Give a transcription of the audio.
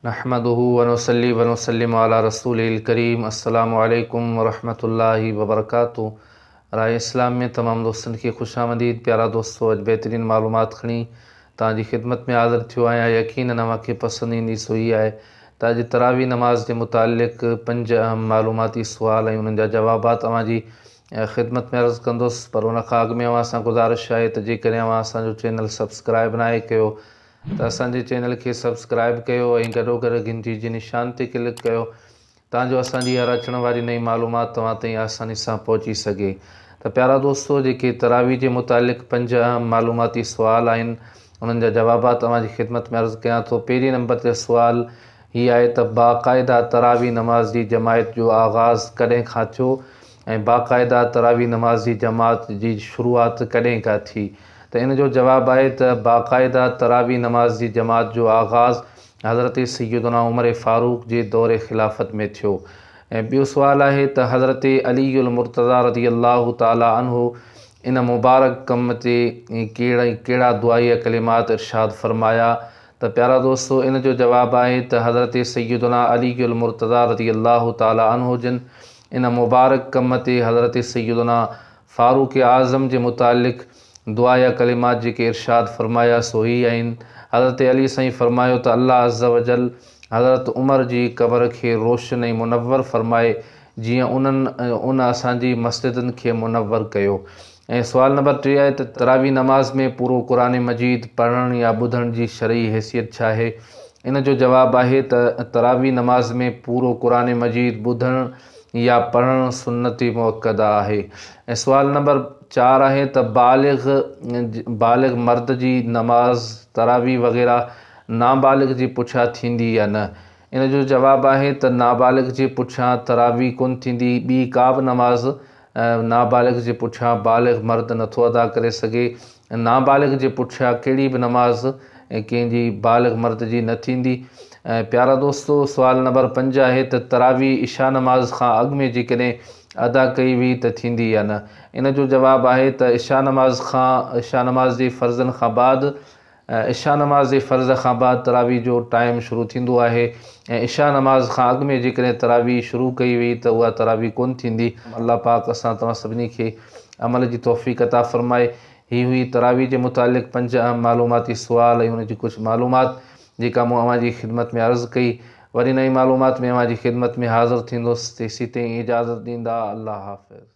नहमदुहु व नुसल्ली व नुसल्लिमु अला रसूलिल करीम। अस्सलामु अलैकुम व रहमतुल्लाहि व बरकातुहू। राय इस्लाम में तमाम दोस्तन की खुशामदीद। प्यारा दोस्तों, अज बेहतरीन मालूमात खणी तव्हांजी खिदमत में हाज़िर थियो आहियां। यकीनन अव्हांखे पसंदि ईंदी सो ही आहे त अॼु तरावी नमाज़ जे मुतालिक़ 5 अहम मालूमाती सुवाल ऐं उन्हनि जा जवाबात अव्हांजी खिदमत में अर्ज़ु कंदुसि। पर उन खां अॻु में अव्हां सां गुज़ारिश आहे त जेकॾहिं अव्हां असांजो चैनल सब्सक्राइब नाहे कयो त असांजे चैनल खे सब्सक्राइब कयो ऐं गॾोगॾु घंटी जे निशान ते क्लिक कयो ताजो असांजी हर अचण वारी नई मालूमात तव्हां ताईं आसानी सां पहुची सघे। त प्यारा दोस्तो, जेके तरावी जे मुतालिक़ 5 अहम मालूमाती सुवाल आहिनि उन्हनि जा जवाबात तव्हांजी खिदमत में अर्ज़ु कयां थो। पहिरीं नंबर ते सुवाल हीअ आहे त बाक़ाइदा तरावी नमाज़ जी जमायत जो आगाज़ कॾहिं खां थियो ऐं बाक़ाइदा तरावी नमाज़ जी जमात जी शुरूआत कॾहिं खां थी। त इन जो जवाबु आहे त बाक़ाइदा तरावी नमाज़ जी जमात जो आगाज़ हज़रत सैयदना उमर फ़ारूक जे दौर ख़िलाफ़त में थियो। ऐं ॿियो सुवालु आहे त हज़रत अली मुर्तज़ा रज़ी अल्लाह ताला अन्हु इन मुबारक कम ते कहिड़ा दुआई कलिमात इरशाद फ़रमाया। त प्यारा दोस्तो, इन जो जवाबु आहे त हज़रत सैयदना अली मुर्तज़ा रज़ी अल्लाह ताला अन्हु जिन इन मुबारक कम ते हज़रत सैयदना फ़ारूक आज़म जे मुतालिक़ दुआ कलिमात जेके इरशाद फ़रमाया सो ही आहिनि। हज़रत अली साईं फ़रमायो त अल्लाह अज़्ज़ व जल हज़रत उमर जी क़बर खे रोशन ऐं मुनव्वर फ़रमाए जीअं उन असांजी मस्जिदनि खे मुनव्वर कयो। ऐं सुवाल नंबर 3 आहे त तरावी नमाज़ में पूरो क़ुरान मजीद पढ़ण या ॿुधण जी शरई हैसियत छा आहे। इन जो जवाबु आहे त तरावी नमाज़ में पूरो क़ुरान मजीद ॿुधण या पढ़ण सुन्नती मुअक्कदा आहे। ऐं सुवाल नंबर 4 आहे त बालिग़ मर्द जी नमाज़ तरावी वग़ैरह नाबालिग़ जे पुठियां थींदी या न। इन जो जवाबु आहे त नाबालिग़ जे पुठियां तरावी कोन थींदी। ॿी का बि नमाज़ नाबालिग़ जे पुठियां बालिग़ मर्द नथो अदा करे सघे। नाबालिग़ जे पुठियां कहिड़ी बि नमाज़ कंहिंजी बालिग़ मर्द जी न थींदी। ऐं प्यारा दोस्तो, सुवाल नंबर 5 आहे त तरावी इशा नमाज़ खां अॻु में जेकॾहिं अदा कई हुई त थींदी या न। इन जो जवाबु आहे त इशा नमाज़ जे फ़र्ज़नि खां बाद इशा नमाज़ जे फ़र्ज़ खां बाद तरावी जो टाइम शुरू थींदो आहे। ऐं इशा नमाज़ खां अॻु में जेकॾहिं तरावी शुरू कई हुई त उहा तरावी कोन थींदी। अल्लाह पाक असां तव्हां सभिनी खे अमल जी तौफ़ीक़ अता फ़रमाए। ही हुई तरावी जे मुतालिक़ 5 अहम मालूमाती सुवाल ऐं उनजी कुझु मालूमात जेका मूं अव्हांजी खिदमत में अर्ज़ु कई। वरी नई मालूमात में अव्हांजी खिदमत में हाज़िर थींदुसि। तेसीं ताईं इजाज़त ॾींदा। अल्लाह हाफ़िज़।